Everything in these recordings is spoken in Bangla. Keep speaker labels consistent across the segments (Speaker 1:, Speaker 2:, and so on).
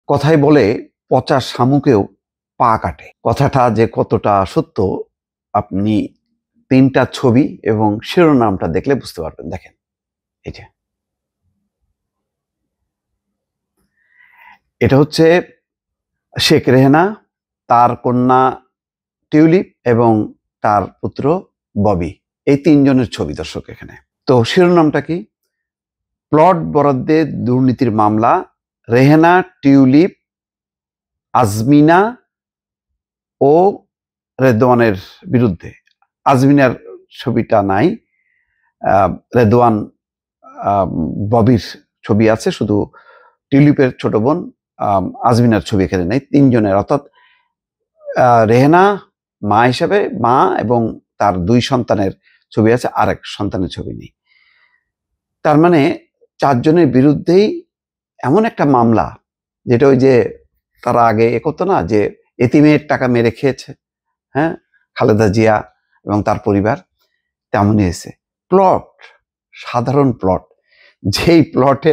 Speaker 1: কথায় বলে পচা শামুকেও পা কাটে। কথাটা যে কতটা সত্য আপনি ৩টা ছবি এবং শিরোনামটা দেখলে বুঝতে পারবেন। দেখেন, এই যে এটা হচ্ছে শেখ রেহেনা, তার কন্যা টিউলিপ এবং তার পুত্র ববি, এই ৩ জনের ছবি দর্শক এখানে। তো শিরোনামটা কি? প্লট বরাদ্দে দুর্নীতির মামলা, রেহেনা, টিউলিপ, আজমিনা ও রেদওয়ানের বিরুদ্ধে। আজমিনার ছবিটা নাই, রেদওয়ান ববির ছবি আছে, শুধু টিউলিপের ছোট বোন আজমিনার ছবি এখানে নেই। ৩ জনের, অর্থাৎ রেহেনা মা হিসাবে মা এবং তার ২ সন্তানের ছবি আছে, আরেক সন্তানের ছবি নেই। তার মানে ৪ জনের বিরুদ্ধেই এমন একটা মামলা, যেটা ওই যে তারা আগে করতো না, যে এতিমের টাকা মেরে খেয়েছে, হ্যাঁ, খালেদা জিয়া এবং তার পরিবার, তেমনই হয়েছে। প্লট, সাধারণ প্লট, যেই প্লটে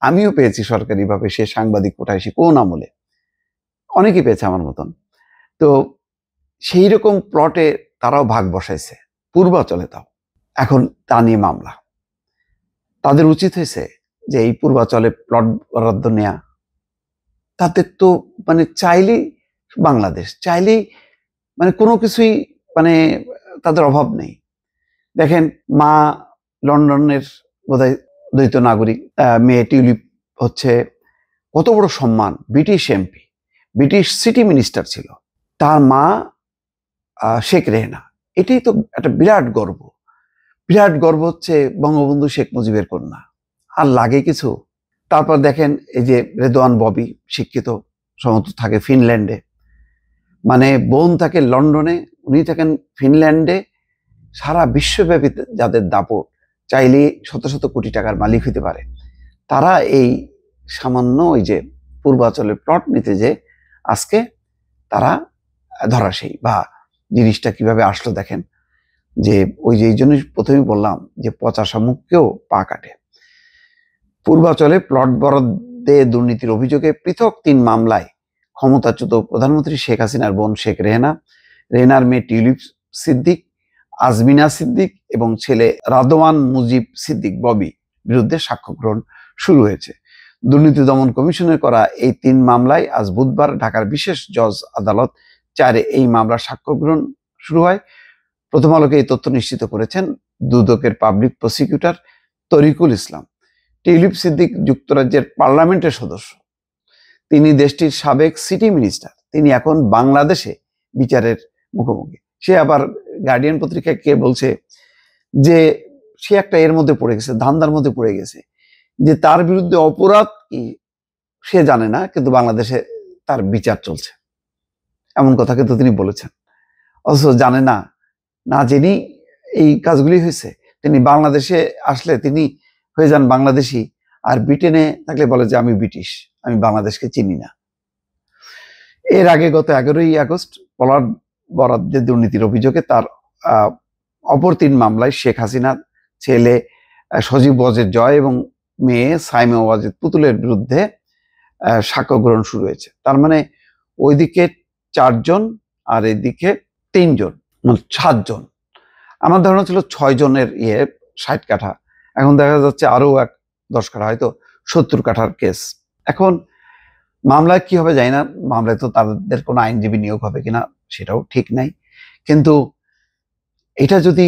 Speaker 1: আমিও পেয়েছি সরকারিভাবে, সে সাংবাদিক কোটায় এসে কোন আমলে, অনেকেই পেয়েছে আমার মতন। তো সেই রকম প্লটে তারাও ভাগ বসাইছে পূর্বাচলে। তাও এখন তা নিয়ে মামলা। তাদের উচিত হয়েছে যে এই পূর্বাচলে প্লট বরাদ্দ নেয়া। তাদের তো মানে চাইলেই বাংলাদেশ, চাইলেই মানে কোনো কিছুই, মানে তাদের অভাব নেই। দেখেন, মা লন্ডনের বোধহয় দ্বৈত নাগরিক, মেয়ে টিউলিপ হচ্ছে কত বড় সম্মান, British MP, British city minister ছিল। তার মা শেখ রেহেনা, এটাই তো একটা বিরাট গর্ব। বিরাট গর্ব হচ্ছে বঙ্গবন্ধু শেখ মুজিবের কন্যা। আর লাগে কিছু? তারপর দেখেন এই যে রেদওয়ান ববি, শিক্ষিত, সমস্ত থাকে ফিনল্যান্ডে, মানে বোন থাকে লন্ডনে, উনি থাকেন ফিনল্যান্ডে। সারা বিশ্বব্যাপী যাদের দাপট, চাইলে শত শত কোটি টাকার মালিক হতে পারে, তারা এই সামান্য ওই যে পূর্বাচলের প্লট নিতে যে আজকে তারা ধরাশায়ী। বা জিনিসটা কিভাবে আসলো দেখেন, যে ওই যে এই জন্যই প্রথমেই বললাম যে পচা শামুককেও পা কাটে। পূর্বাচলে প্লট বরাদ্দে দুর্নীতির অভিযোগে পৃথক ৩ মামলায় ক্ষমতাচ্যুত প্রধানমন্ত্রী শেখ হাসিনার বোন শেখ রেহেনা, রেহেনার মেয়ে টিউলিপ সিদ্দিক, আজমিনা সিদ্দিক এবং ছেলে রাদওয়ান মুজিব সিদ্দিক ববি বিরুদ্ধে সাক্ষ্য গ্রহণ শুরু হয়েছে। দুর্নীতি দমন কমিশনের করা এই ৩ মামলায় আজ বুধবার ঢাকার বিশেষ জজ আদালত ৪-এ এই মামলার সাক্ষ্য গ্রহণ শুরু হয়। প্রথম আলোকে এই তথ্য নিশ্চিত করেছেন দুদকের পাবলিক প্রসিকিউটর তরিকুল ইসলাম। টিউলিপ সিদ্দিক যুক্তরাজ্যের পার্লামেন্টের সদস্য, তিনি দেশটির সাবেক সিটি মিনিস্টার, তিনি এখন বাংলাদেশে বিচারের মুখোমুখি। সে আবার গার্ডিয়ান পত্রিকায় কে বলছে যে সে একটা এর মধ্যে পড়ে গেছে, ধান্দার মধ্যে পড়ে গেছে, যে তার বিরুদ্ধে অপরাধ কি সে জানে না, কিন্তু বাংলাদেশে তার বিচার চলছে, এমন কথা কিন্তু তিনি বলেছেন। অথচ জানে না, না জেনেই এই কাজগুলি হয়েছে। তিনি বাংলাদেশে আসলে তিনি হয়ে যান বাংলাদেশি, আর ব্রিটেনে থাকলে বলে যে আমি ব্রিটিশ, আমি বাংলাদেশকে চিনি না। এর আগে গত 11ই আগস্ট প্লট বরাদ্দে দুর্নীতির অভিযোগে তার অপর ৩ মামলায় শেখ হাসিনার ছেলে সজীব ওয়াজেদ জয় এবং মেয়ে সাইমা ওয়াজেদ পুতুলের বিরুদ্ধে সাক্ষ্য গ্রহণ শুরু হয়েছে। তার মানে ওইদিকে 4 জন আর এদিকে 3 জন, মানে 7 জন। আমার ধারণা ছিল 6 জনের 60 কাঠা, এখন দেখা যাচ্ছে আরো 10 কাঠা, হয়তো 70 কাঠার কেস। এখন মামলায় কি হবে জানি না, মামলায় তো তাদের কোনো আইনজীবী নিয়োগ হবে কিনা সেটাও ঠিক নাই। কিন্তু এটা যদি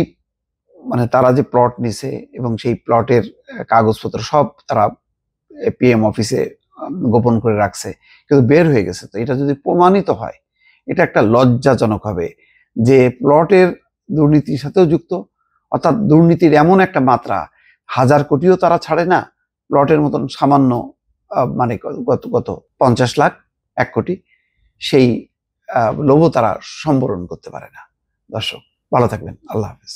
Speaker 1: মানে তারা যে প্লট নিছে এবং সেই প্লটের কাগজপত্র সব তারা পিএম অফিসে গোপন করে রাখছে, কিন্তু বের হয়ে গেছে, তো এটা যদি প্রমাণিত হয়, এটা একটা লজ্জাজনক হবে যে প্লটের দুর্নীতির সাথেও যুক্ত, অর্থাৎ দুর্নীতির এমন একটা মাত্রা, 1000 কোটিও তারা ছাড়ে না, প্লটের মতন সামান্য মানে কত 50 লাখ 1 কোটি, সেই লোভও তারা সম্বরণ করতে পারে না। দর্শক ভালো থাকবেন, আল্লাহ হাফেজ।